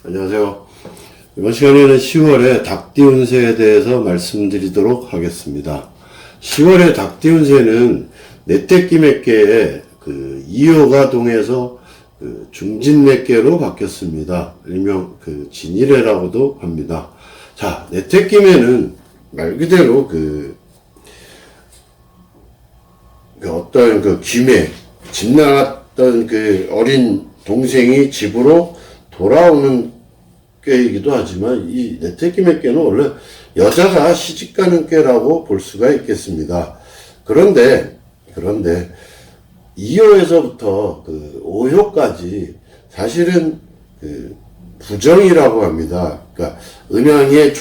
안녕하세요. 이번 시간에는 10월의 닭띠 운세에 대해서 말씀드리도록 하겠습니다. 10월의 닭띠 운세는 내떼끼몇개의 이호가 동해서 중진몇개로 바뀌었습니다. 일명 진일해라고도 합니다. 자, 내떼끼매는 말 그대로 어떤 귀매, 집 나갔던 어린 동생이 집으로 돌아오는 꾀이기도 하지만, 이 내떼끼몇개는 원래 여자가 시집가는 꾀라고 볼 수가 있겠습니다. 그런데 2호에서부터 5호까지 사실은 부정이라고 합니다. 그러니까 음양이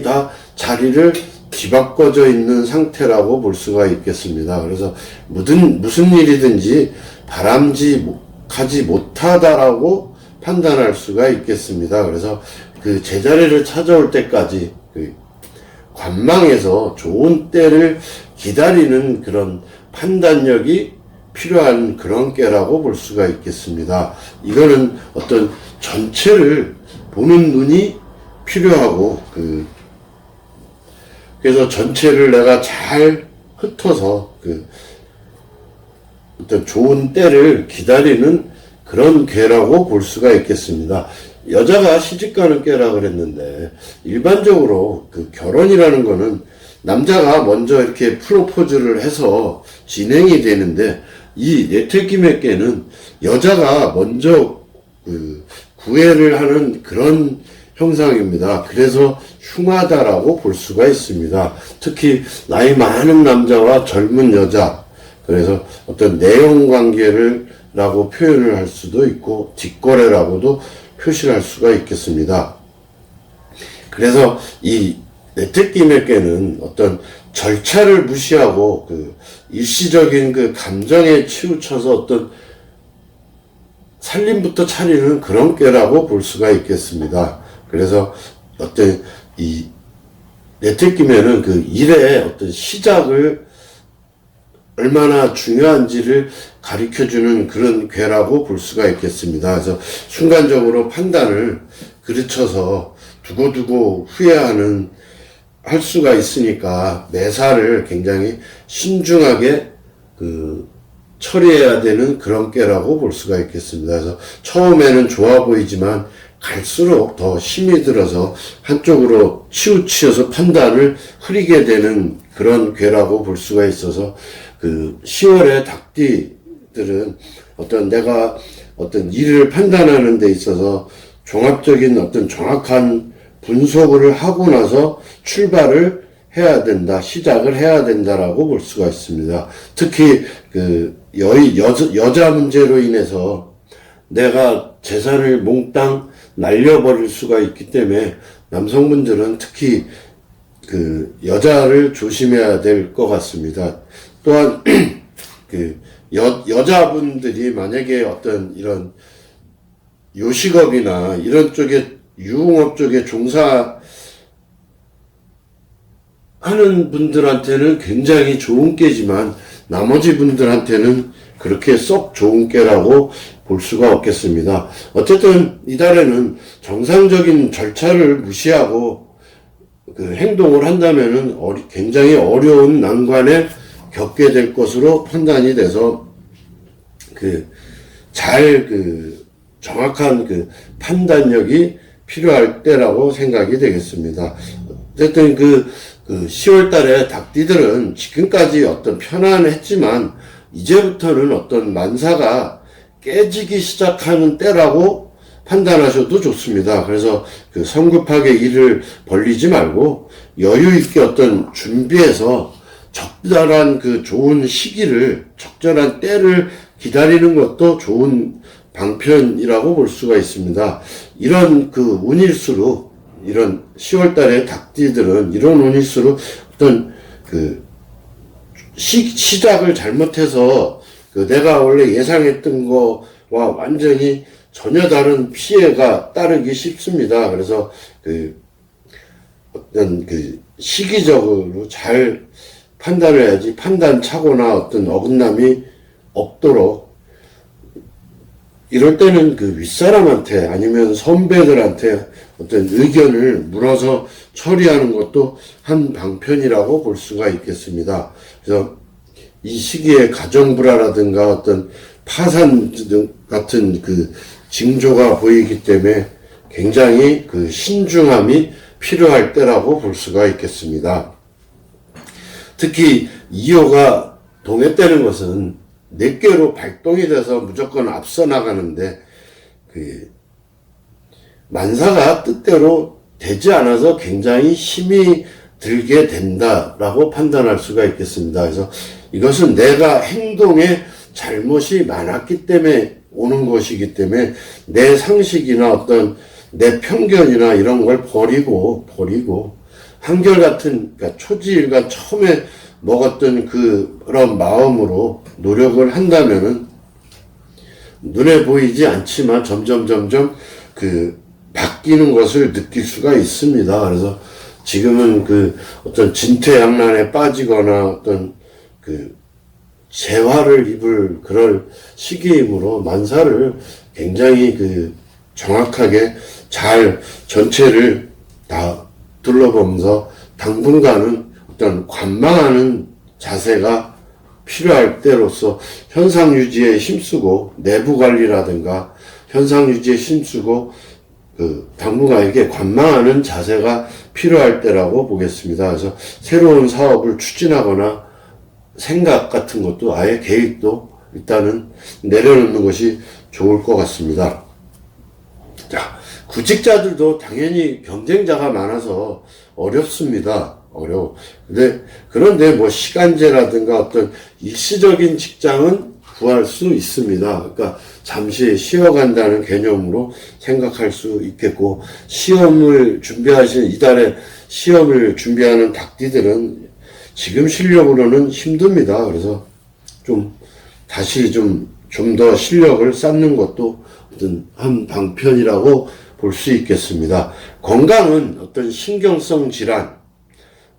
다 자리를 뒤바꿔져 있는 상태라고 볼 수가 있겠습니다. 그래서 무슨 일이든지 바람직하지 못하다라고 판단할 수가 있겠습니다. 그래서 제자리를 찾아올 때까지 관망에서 좋은 때를 기다리는 그런 판단력이 필요한 그런 꾀라고 볼 수가 있겠습니다. 이거는 어떤 전체를 보는 눈이 필요하고, 그래서 전체를 내가 잘 흩어서 어떤 좋은 때를 기다리는 그런 꾀라고 볼 수가 있겠습니다. 여자가 시집가는 꾀라 그랬는데, 일반적으로 결혼이라는 거는 남자가 먼저 이렇게 프로포즈를 해서 진행이 되는데, 이 내떼끼몇개는 여자가 먼저 구애를 하는 그런 형상입니다. 그래서 흉하다라고 볼 수가 있습니다. 특히 나이 많은 남자와 젊은 여자, 그래서 어떤 내용 관계를 라고 표현을 할 수도 있고, 뒷거래라고도 표시를 할 수가 있겠습니다. 그래서 이 내떼끼몇개는 어떤 절차를 무시하고 일시적인 감정에 치우쳐서 어떤 살림부터 차리는 그런 꾀라고 볼 수가 있겠습니다. 그래서 어떤 이 내떼끼면은 일의 어떤 시작을 얼마나 중요한지를 가르쳐주는 그런 꾀라고 볼 수가 있겠습니다. 그래서 순간적으로 판단을 그르쳐서 두고두고 할 수가 있으니까 매사를 굉장히 신중하게 처리해야 되는 그런 꾀라고 볼 수가 있겠습니다. 그래서 처음에는 좋아 보이지만 갈수록 더 힘이 들어서 한쪽으로 치우치어서 판단을 흐리게 되는 그런 꾀라고 볼 수가 있어서 10월의 닭띠들은 내가 어떤 일을 판단하는 데 있어서 종합적인 어떤 정확한 분석을 하고 나서 출발을 해야 된다, 시작을 해야 된다라고 볼 수가 있습니다. 특히 여자 문제로 인해서 내가 재산을 몽땅 날려버릴 수가 있기 때문에 남성분들은 특히 여자를 조심해야 될 것 같습니다. 또한 여자분들이 만약에 어떤 이런 요식업이나 이런 쪽에 유흥업 쪽에 종사하는 분들한테는 굉장히 좋은 꾀지만 나머지 분들한테는 그렇게 썩 좋은 꾀라고 볼 수가 없겠습니다. 어쨌든 이달에는 정상적인 절차를 무시하고 행동을 한다면은 굉장히 어려운 난관에 겪게 될 것으로 판단이 돼서 정확한 판단력이 필요할 때라고 생각이 되겠습니다. 어쨌든 10월 달에 닭띠들은 지금까지 어떤 편안했지만 이제부터는 어떤 만사가 깨지기 시작하는 때라고 판단하셔도 좋습니다. 그래서 성급하게 일을 벌리지 말고 여유 있게 어떤 준비해서 적절한 좋은 시기를, 적절한 때를 기다리는 것도 좋은 방편이라고 볼 수가 있습니다. 이런 운일수록, 이런 10월 달에 닭띠들은 이런 운일수록 어떤 시작을 잘못해서 내가 원래 예상했던 거와 완전히 전혀 다른 피해가 따르기 쉽습니다. 그래서 어떤 시기적으로 잘 판단을 해야지, 판단 착오나 어떤 어긋남이 없도록 이럴 때는 그 윗사람한테 아니면 선배들한테 어떤 의견을 물어서 처리하는 것도 한 방편이라고 볼 수가 있겠습니다. 그래서 이 시기에 가정불화라든가 어떤 파산 등 같은 그 징조가 보이기 때문에 굉장히 그 신중함이 필요할 때라고 볼 수가 있겠습니다. 특히 2호가 동했다는 것은 4개로 발동이 돼서 무조건 앞서 나가는데 그 만사가 뜻대로 되지 않아서 굉장히 힘이 들게 된다라고 판단할 수가 있겠습니다. 그래서 이것은 내가 행동에 잘못이 많았기 때문에 오는 것이기 때문에 내 상식이나 어떤 내 편견이나 이런 걸 버리고 한결같은, 그러니까 초지일관 처음에 먹었던 그런 마음으로 노력을 한다면은 눈에 보이지 않지만 점점 그 바뀌는 것을 느낄 수가 있습니다. 그래서 지금은 그 어떤 진퇴양난에 빠지거나 어떤 그 재화를 입을 그럴 시기이므로 만사를 굉장히 그 정확하게 잘 전체를 다 둘러보면서 당분간은 어떤 관망하는 자세가 필요할 때로서 현상 유지에 힘쓰고 내부 관리라든가 현상 유지에 힘쓰고 그 당분간에게 관망하는 자세가 필요할 때라고 보겠습니다. 그래서 새로운 사업을 추진하거나 생각 같은 것도 아예 계획도 일단은 내려놓는 것이 좋을 것 같습니다. 자, 구직자들도 당연히 경쟁자가 많아서 어렵습니다. 어려워. 그런데 뭐 시간제라든가 어떤 일시적인 직장은 구할 수 있습니다. 그러니까 잠시 쉬어간다는 개념으로 생각할 수 있겠고, 시험을 준비하시는, 이달에 시험을 준비하는 닭띠들은 지금 실력으로는 힘듭니다. 그래서 다시 좀 더 실력을 쌓는 것도 어떤 한 방편이라고 볼 수 있겠습니다. 건강은 어떤 신경성 질환,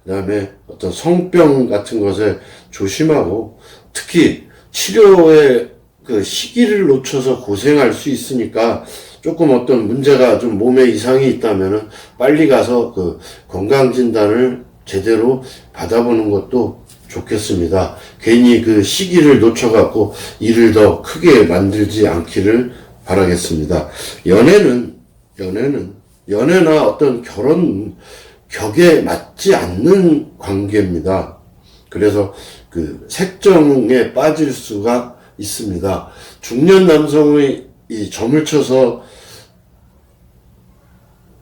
그 다음에 어떤 성병 같은 것에 조심하고, 특히 치료의 그 시기를 놓쳐서 고생할 수 있으니까 조금 어떤 문제가 좀 몸에 이상이 있다면은 빨리 가서 그 건강진단을 제대로 받아보는 것도 좋겠습니다. 괜히 그 시기를 놓쳐갖고 일을 더 크게 만들지 않기를 바라겠습니다. 연애나 어떤 결혼 격에 맞지 않는 관계입니다. 그래서 그 색정에 빠질 수가 있습니다. 중년 남성의 이 점을 쳐서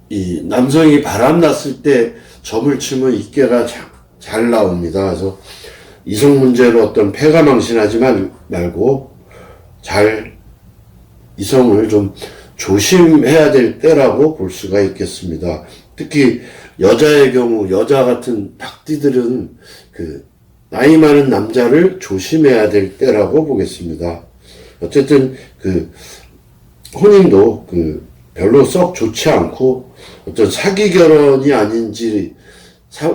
이 남성이 바람났을 때 점을 치면 이깨가 잘 나옵니다. 그래서 이성 문제로 어떤 패가망신하지 말고 이성을 좀 조심해야 될 때라고 볼 수가 있겠습니다. 특히 여자의 경우, 여자 같은 닭띠들은 그 나이 많은 남자를 조심해야 될 때라고 보겠습니다. 어쨌든 그 혼인도 그 별로 썩 좋지 않고 어떤 사기 결혼이 아닌지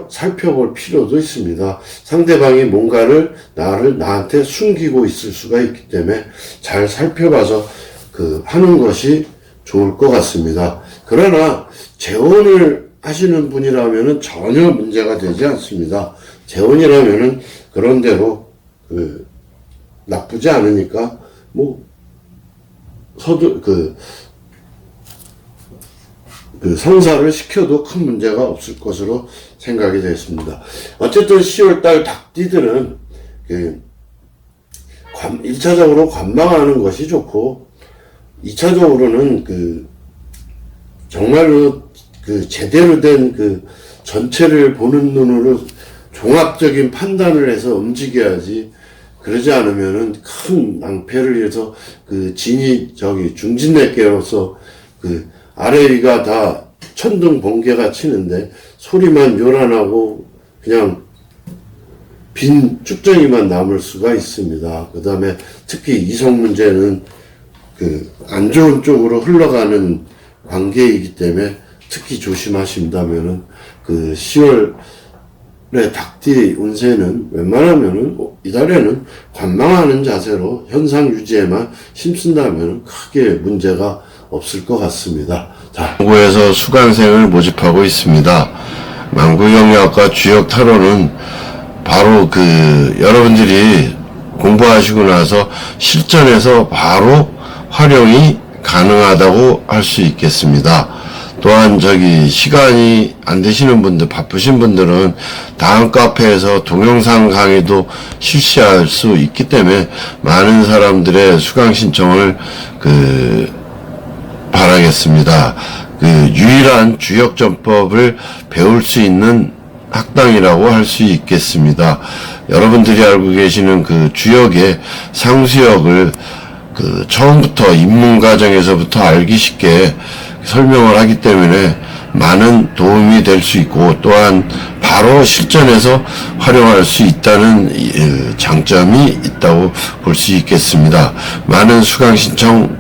살펴볼 필요도 있습니다. 상대방이 뭔가를 나한테 숨기고 있을 수가 있기 때문에 잘 살펴봐서 그 하는 것이 좋을 것 같습니다. 그러나 재혼을 하시는 분이라면은 전혀 문제가 되지 않습니다. 재혼이라면은 그런 대로 그 나쁘지 않으니까 뭐 성사를 시켜도 큰 문제가 없을 것으로 생각이 되었습니다. 어쨌든 10월달 닭띠들은 1차적으로 관망하는 것이 좋고, 2차적으로는 정말로 제대로 된 전체를 보는 눈으로 종합적인 판단을 해서 움직여야지, 그러지 않으면은 큰 낭패를 해서 중진내께로서 아래 위가 다 천둥 번개가 치는데 소리만 요란하고 그냥 빈 쭉정이만 남을 수가 있습니다. 그 다음에 특히 이성 문제는 안 좋은 쪽으로 흘러가는 관계이기 때문에 특히 조심하신다면은 10월 닭띠 운세는 웬만하면은 이달에는 관망하는 자세로 현상 유지에만 힘쓴다면 크게 문제가 없을 것 같습니다. 자, 망구에서 수강생을 모집하고 있습니다. 망구영역과 주역 타로는 바로 여러분들이 공부하시고 나서 실전에서 바로 활용이 가능하다고 할 수 있겠습니다. 또한 시간이 안 되시는 분들, 바쁘신 분들은 다음 카페에서 동영상 강의도 실시할 수 있기 때문에 많은 사람들의 수강 신청을 바라겠습니다. 유일한 주역전법을 배울 수 있는 학당이라고 할 수 있겠습니다. 여러분들이 알고 계시는 주역의 상수역을 처음부터 입문 과정에서부터 알기 쉽게 설명을 하기 때문에 많은 도움이 될 수 있고, 또한 바로 실전에서 활용할 수 있다는 장점이 있다고 볼 수 있겠습니다. 많은 수강 신청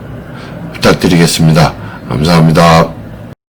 부탁드리겠습니다. 감사합니다.